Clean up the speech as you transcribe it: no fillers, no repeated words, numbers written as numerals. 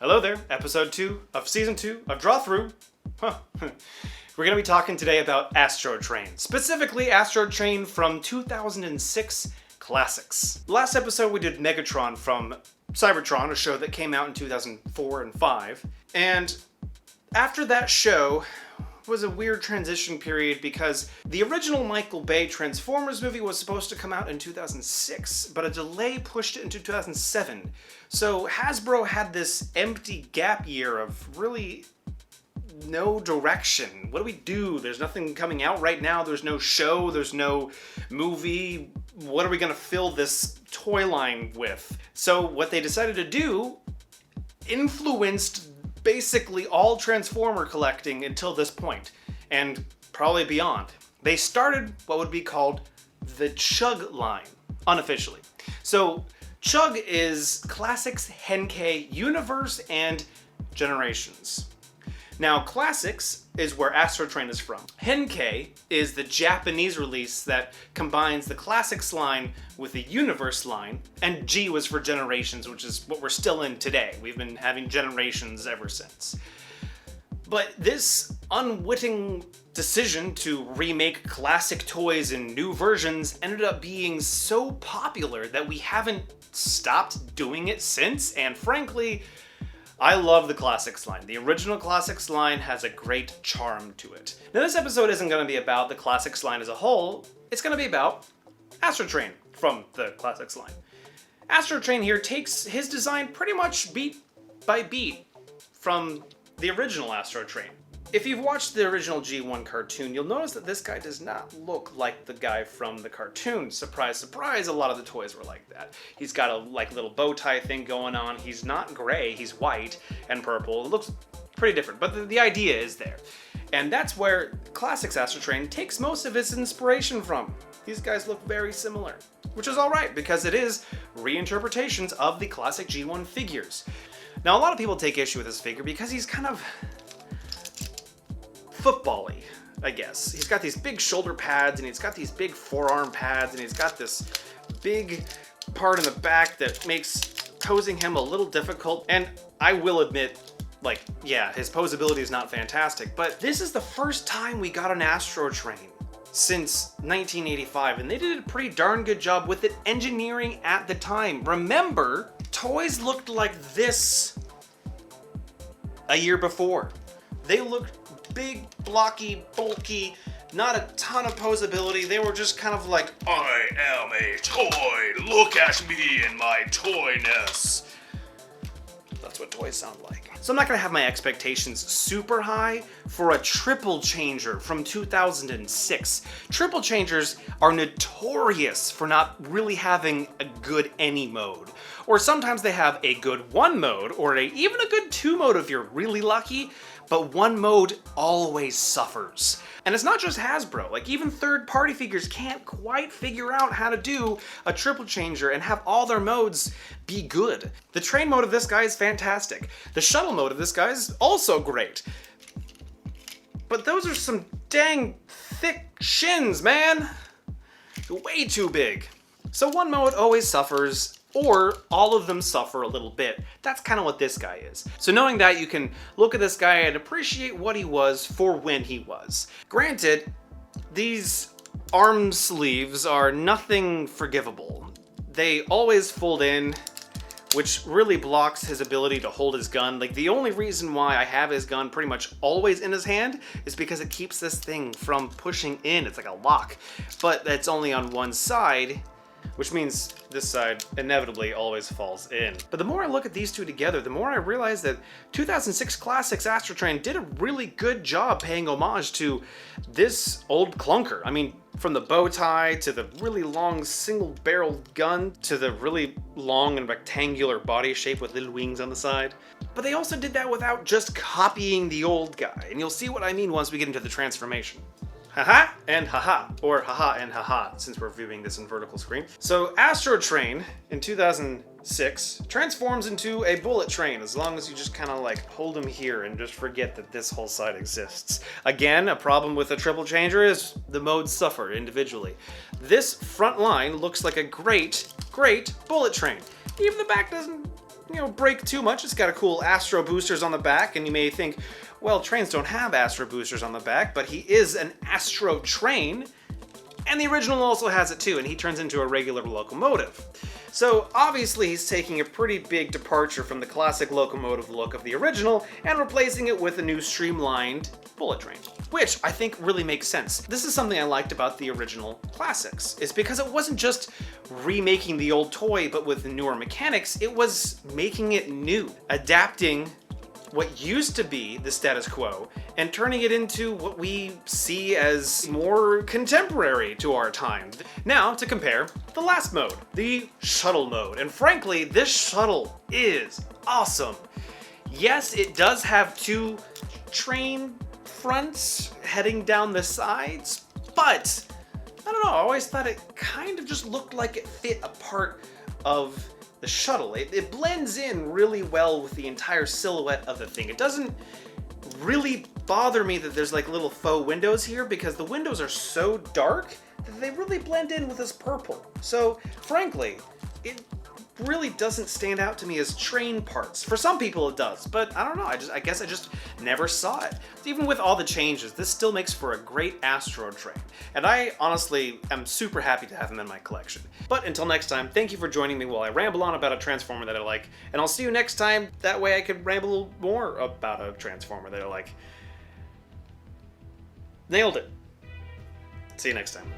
Hello there, episode 2 of season 2 of Draw-Thru. We're going to be talking today about Astrotrain, specifically Astrotrain from 2006 Classics. Last episode we did Megatron from Cybertron, a show that came out in 2004 and 5. And after that show was a weird transition period because the original Michael Bay Transformers movie was supposed to come out in 2006, but a delay pushed it into 2007. So Hasbro had this empty gap year of really no direction. What do we do? There's nothing coming out right now. There's no show. There's no movie. What are we going to fill this toy line with? So what they decided to do influenced basically all Transformer collecting until this point, and probably beyond. They started what would be called the Chug line, unofficially. So Chug is Classics, Henkei, Universe, and Generations. Now, Classics is where Astrotrain is from. Henkei is the Japanese release that combines the Classics line with the Universe line, and G was for Generations, which is what we're still in today. We've been having Generations ever since. But this unwitting decision to remake classic toys in new versions ended up being so popular that we haven't stopped doing it since, and frankly, I love the Classics line. The original Classics line has a great charm to it. Now, this episode isn't going to be about the Classics line as a whole. It's going to be about Astrotrain from the Classics line. Astrotrain here takes his design pretty much beat by beat from the original Astrotrain. If you've watched the original G1 cartoon, you'll notice that this guy does not look like the guy from the cartoon. Surprise, surprise, a lot of the toys were like that. He's got a little bow tie thing going on. He's not gray, he's white and purple. It looks pretty different, but the idea is there. And that's where Classics Astrotrain takes most of its inspiration from. These guys look very similar, which is alright because it is reinterpretations of the classic G1 figures. Now, a lot of people take issue with this figure because he's kind of football-y, I guess. He's got these big shoulder pads, and he's got these big forearm pads, and he's got this big part in the back that makes posing him a little difficult. And I will admit, yeah, his posability is not fantastic, but this is the first time we got an Astrotrain since 1985, and they did a pretty darn good job with it engineering at the time. Remember, toys looked like this a year before. They looked big, blocky, bulky, not a ton of posability. They were just kind of like, I am a toy, look at me and my toyness. That's what toys sound like. So I'm not gonna have my expectations super high for a triple changer from 2006. Triple changers are notorious for not really having a good any mode. Or sometimes they have a good one mode, or even a good two mode if you're really lucky, but one mode always suffers. And it's not just Hasbro, even third-party figures can't quite figure out how to do a triple changer and have all their modes be good. The train mode of this guy is fantastic. The shuttle mode of this guy is also great. But those are some dang thick shins, man. Way too big. So one mode always suffers, or all of them suffer a little bit. That's kind of what this guy is. So knowing that, you can look at this guy and appreciate what he was for when he was. Granted, these arm sleeves are nothing forgivable. They always fold in, which really blocks his ability to hold his gun. The only reason why I have his gun pretty much always in his hand is because it keeps this thing from pushing in. It's like a lock, but it's only on one side, which means this side inevitably always falls in. But the more I look at these two together, the more I realize that 2006 Classics Astrotrain did a really good job paying homage to this old clunker. I mean, from the bow tie, to the really long single-barreled gun, to the really long and rectangular body shape with little wings on the side. But they also did that without just copying the old guy, and you'll see what I mean once we get into the transformation. Haha and haha, or haha and haha, since we're viewing this in vertical screen. So Astrotrain in 2006 transforms into a bullet train, as long as you just kind of hold him here and just forget that this whole side exists. Again, a problem with a triple changer is the modes suffer individually. This front line looks like a great bullet train. Even the back doesn't break too much. It's got a cool Astro boosters on the back, and you may think, well, trains don't have Astro boosters on the back, but he is an Astrotrain, and the original also has it too, and he turns into a regular locomotive. So obviously he's taking a pretty big departure from the classic locomotive look of the original and replacing it with a new streamlined bullet train, which I think really makes sense. This is something I liked about the original classics, is because it wasn't just remaking the old toy but with newer mechanics, it was making it new, adapting what used to be the status quo and turning it into what we see as more contemporary to our time. Now, to compare, the last mode, the shuttle mode. And frankly, this shuttle is awesome. Yes, it does have two train fronts heading down the sides, but I don't know, I always thought it kind of just looked like it fit a part of the shuttle. It blends in really well with the entire silhouette of the thing. It doesn't really bother me that there's like little faux windows here, because the windows are so dark that they really blend in with this purple. So frankly, it really doesn't stand out to me as train parts. For some people it does, but I don't know, I guess I just never saw it. Even with all the changes, this still makes for a great Astrotrain, and I honestly am super happy to have him in my collection. But until next time, thank you for joining me while I ramble on about a Transformer that I like, and I'll see you next time. That way I could ramble more about a Transformer that I like. Nailed it. See you next time.